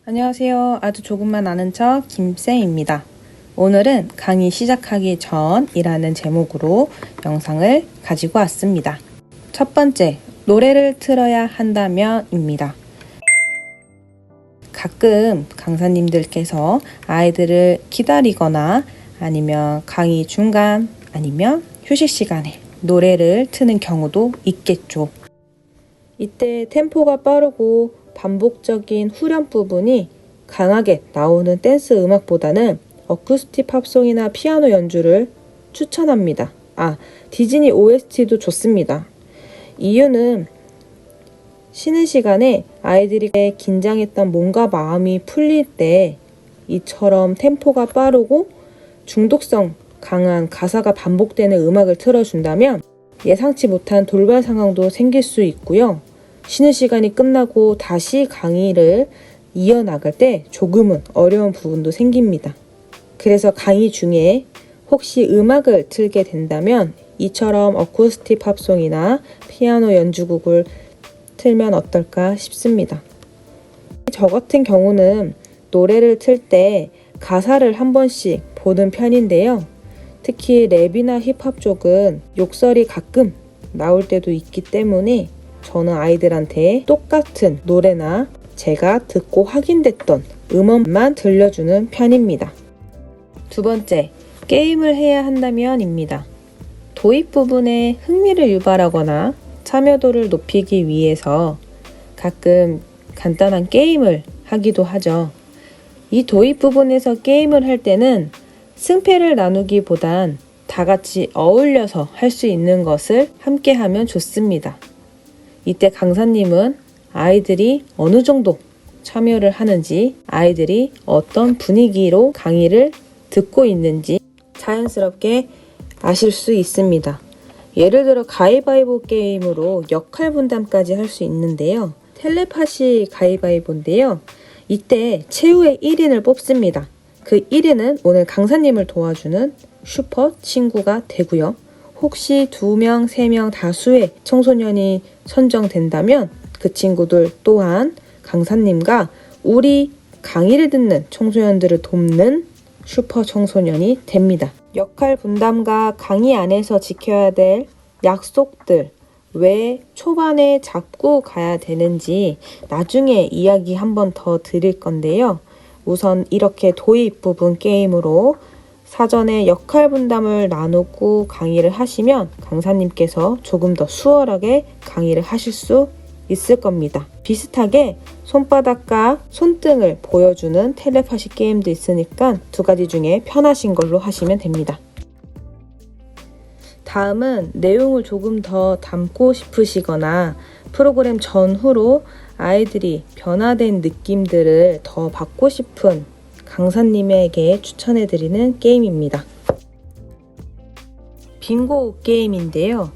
안녕하세요. 아주 조금만 아는 척 김쌤입니다. 오늘은 강의 시작하기 전이라는 제목으로 영상을 가지고 왔습니다. 첫 번째, 노래를 틀어야 한다면입니다. 가끔 강사님들께서 아이들을 기다리거나 아니면 강의 중간 아니면 휴식 시간에 노래를 트는 경우도 있겠죠. 이때 템포가 빠르고 반복적인 후렴 부분이 강하게 나오는 댄스 음악보다는 어쿠스틱 팝송이나 피아노 연주를 추천합니다. 디즈니 OST도 좋습니다. 이유는 쉬는 시간에 아이들이 긴장했던 몸과 마음이 풀릴 때 이처럼 템포가 빠르고 중독성 강한 가사가 반복되는 음악을 틀어준다면 예상치 못한 돌발 상황도 생길 수 있고요. 쉬는 시간이 끝나고 다시 강의를 이어나갈 때 조금은 어려운 부분도 생깁니다. 그래서 강의 중에 혹시 음악을 틀게 된다면 이처럼 어쿠스틱 팝송이나 피아노 연주곡을 틀면 어떨까 싶습니다. 저 같은 경우는 노래를 틀 때 가사를 한 번씩 보는 편인데요. 특히 랩이나 힙합 쪽은 욕설이 가끔 나올 때도 있기 때문에 저는 아이들한테 똑같은 노래나 제가 듣고 확인됐던 음원만 들려주는 편입니다. 두 번째, 게임을 해야 한다면입니다. 도입 부분에 흥미를 유발하거나 참여도를 높이기 위해서 가끔 간단한 게임을 하기도 하죠. 이 도입 부분에서 게임을 할 때는 승패를 나누기보단 다 같이 어울려서 할 수 있는 것을 함께 하면 좋습니다. 이때 강사님은 아이들이 어느 정도 참여를 하는지, 아이들이 어떤 분위기로 강의를 듣고 있는지 자연스럽게 아실 수 있습니다. 예를 들어 가위바위보 게임으로 역할 분담까지 할 수 있는데요. 텔레파시 가위바위보인데요. 이때 최후의 1인을 뽑습니다. 그 1인은 오늘 강사님을 도와주는 슈퍼 친구가 되고요. 혹시 2명, 3명 다수의 청소년이 선정된다면 그 친구들 또한 강사님과 우리 강의를 듣는 청소년들을 돕는 슈퍼 청소년이 됩니다. 역할 분담과 강의 안에서 지켜야 될 약속들, 왜 초반에 잡고 가야 되는지 나중에 이야기 한 번 더 드릴 건데요. 우선 이렇게 도입 부분 게임으로 사전에 역할 분담을 나누고 강의를 하시면 강사님께서 조금 더 수월하게 강의를 하실 수 있을 겁니다. 비슷하게 손바닥과 손등을 보여주는 텔레파시 게임도 있으니까 두 가지 중에 편하신 걸로 하시면 됩니다. 다음은 내용을 조금 더 담고 싶으시거나 프로그램 전후로 아이들이 변화된 느낌들을 더 받고 싶은 강사님에게 추천해드리는 게임입니다. 빙고 게임인데요.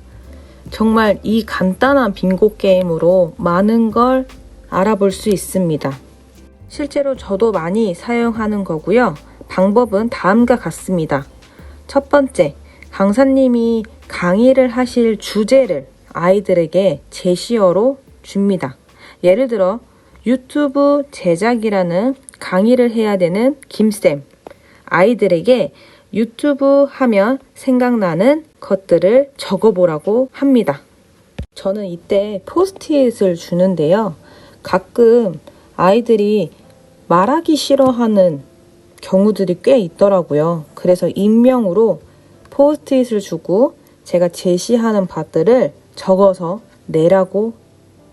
정말 이 간단한 빙고 게임으로 많은 걸 알아볼 수 있습니다. 실제로 저도 많이 사용하는 거고요. 방법은 다음과 같습니다. 첫 번째, 강사님이 강의를 하실 주제를 아이들에게 제시어로 줍니다. 예를 들어 유튜브 제작이라는 강의를 해야 되는 김쌤, 아이들에게 유튜브 하면 생각나는 것들을 적어보라고 합니다. 저는 이때 포스트잇을 주는데요. 가끔 아이들이 말하기 싫어하는 경우들이 꽤 있더라고요. 그래서 익명으로 포스트잇을 주고 제가 제시하는 바들을 적어서 내라고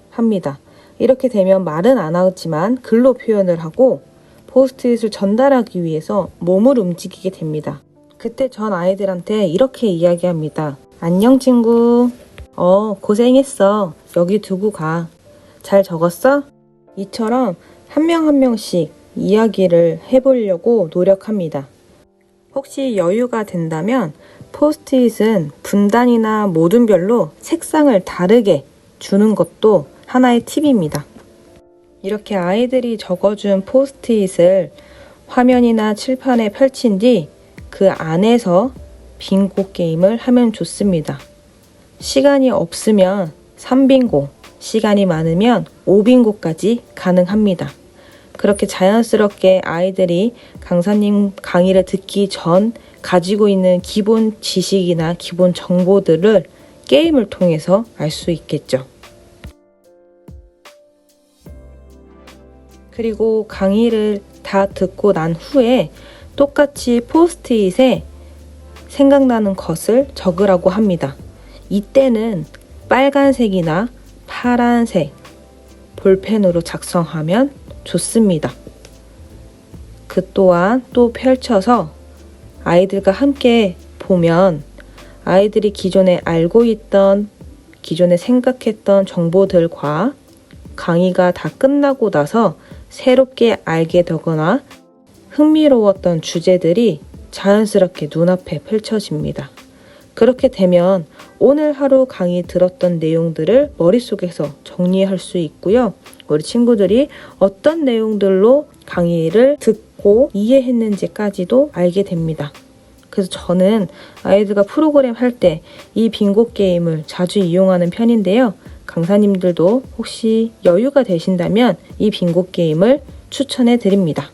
합니다. 이렇게 되면 말은 안 하지만 글로 표현을 하고 포스트잇을 전달하기 위해서 몸을 움직이게 됩니다. 그때 전 아이들한테 이렇게 이야기합니다. 안녕 친구. 고생했어. 여기 두고 가. 잘 적었어? 이처럼 한 명 한 명씩 이야기를 해보려고 노력합니다. 혹시 여유가 된다면 포스트잇은 분단이나 모둠별로 색상을 다르게 주는 것도 하나의 팁입니다. 이렇게 아이들이 적어준 포스트잇을 화면이나 칠판에 펼친 뒤 그 안에서 빙고 게임을 하면 좋습니다. 시간이 없으면 3빙고, 시간이 많으면 5빙고까지 가능합니다. 그렇게 자연스럽게 아이들이 강사님 강의를 듣기 전 가지고 있는 기본 지식이나 기본 정보들을 게임을 통해서 알 수 있겠죠. 그리고 강의를 다 듣고 난 후에 똑같이 포스트잇에 생각나는 것을 적으라고 합니다. 이때는 빨간색이나 파란색 볼펜으로 작성하면 좋습니다. 그 또한 또 펼쳐서 아이들과 함께 보면 아이들이 기존에 알고 있던, 기존에 생각했던 정보들과 강의가 다 끝나고 나서 새롭게 알게 되거나 흥미로웠던 주제들이 자연스럽게 눈앞에 펼쳐집니다. 그렇게 되면 오늘 하루 강의 들었던 내용들을 머릿속에서 정리할 수 있고요. 우리 친구들이 어떤 내용들로 강의를 듣고 이해했는지까지도 알게 됩니다. 그래서 저는 아이들과 프로그램 할 때 이 빙고 게임을 자주 이용하는 편인데요. 강사님들도 혹시 여유가 되신다면 이 빙고 게임을 추천해 드립니다.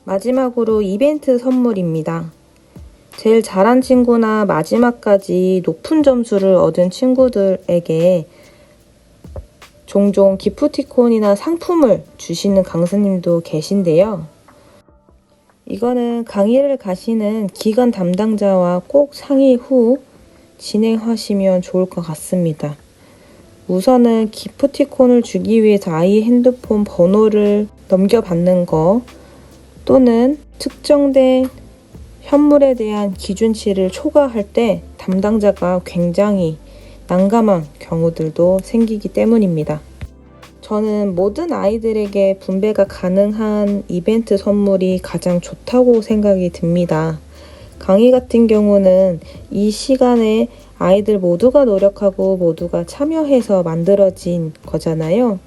마지막으로 이벤트 선물입니다. 제일 잘한 친구나 마지막까지 높은 점수를 얻은 친구들에게 종종 기프티콘이나 상품을 주시는 강사님도 계신데요. 이거는 강의를 가시는 기관 담당자와 꼭 상의 후 진행하시면 좋을 것 같습니다. 우선은 기프티콘을 주기 위해서 아이 핸드폰 번호를 넘겨받는 거 또는 특정된 현물에 대한 기준치를 초과할 때 담당자가 굉장히 난감한 경우들도 생기기 때문입니다. 저는 모든 아이들에게 분배가 가능한 이벤트 선물이 가장 좋다고 생각이 듭니다. 강의 같은 경우는 이 시간에 아이들 모두가 노력하고 모두가 참여해서 만들어진 거잖아요.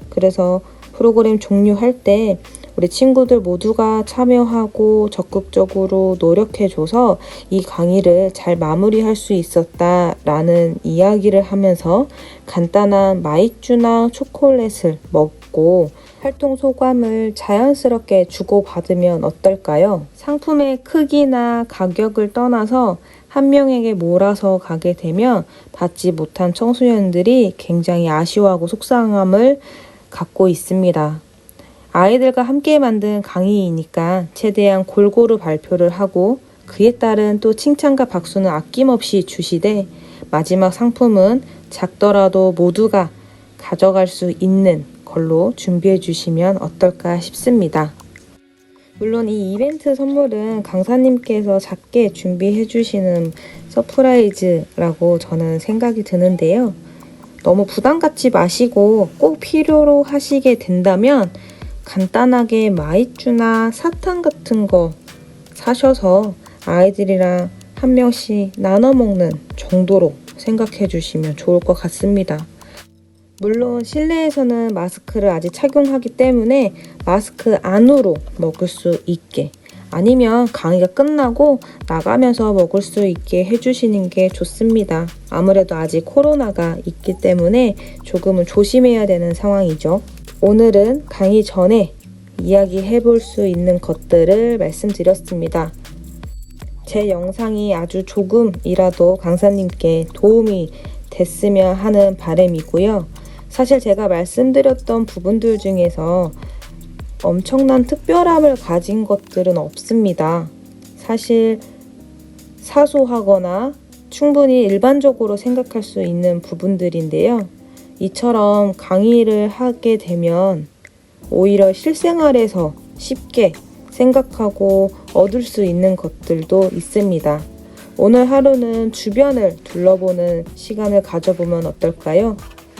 그래서 프로그램 종료할 때 우리 친구들 모두가 참여하고 적극적으로 노력해줘서 이 강의를 잘 마무리할 수 있었다라는 이야기를 하면서 간단한 마이쮸나 초콜릿을 먹고 활동 소감을 자연스럽게 주고받으면 어떨까요? 상품의 크기나 가격을 떠나서 한 명에게 몰아서 가게 되면 받지 못한 청소년들이 굉장히 아쉬워하고 속상함을 갖고 있습니다. 아이들과 함께 만든 강의이니까 최대한 골고루 발표를 하고 그에 따른 또 칭찬과 박수는 아낌없이 주시되 마지막 상품은 작더라도 모두가 가져갈 수 있는 걸로 준비해 주시면 어떨까 싶습니다. 물론 이 이벤트 선물은 강사님께서 작게 준비해 주시는 서프라이즈라고 저는 생각이 드는데요. 너무 부담 갖지 마시고 꼭 필요로 하시게 된다면 간단하게 마이쮸나 사탕 같은 거 사셔서 아이들이랑 한 명씩 나눠 먹는 정도로 생각해 주시면 좋을 것 같습니다. 물론 실내에서는 마스크를 아직 착용하기 때문에 마스크 안으로 먹을 수 있게 아니면 강의가 끝나고 나가면서 먹을 수 있게 해주시는 게 좋습니다. 아무래도 아직 코로나가 있기 때문에 조금은 조심해야 되는 상황이죠. 오늘은 강의 전에 이야기해 볼 수 있는 것들을 말씀드렸습니다. 제 영상이 아주 조금이라도 강사님께 도움이 됐으면 하는 바람이고요. 사실 제가 말씀드렸던 부분들 중에서 엄청난 특별함을 가진 것들은 없습니다. 사실 사소하거나 충분히 일반적으로 생각할 수 있는 부분들인데요. 이처럼 강의를 하게 되면 오히려 실생활에서 쉽게 생각하고 얻을 수 있는 것들도 있습니다. 오늘 하루는 주변을 둘러보는 시간을 가져보면 어떨까요?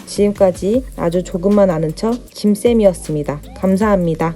지금까지 아주 조금만 아는 척 김쌤이었습니다. 감사합니다.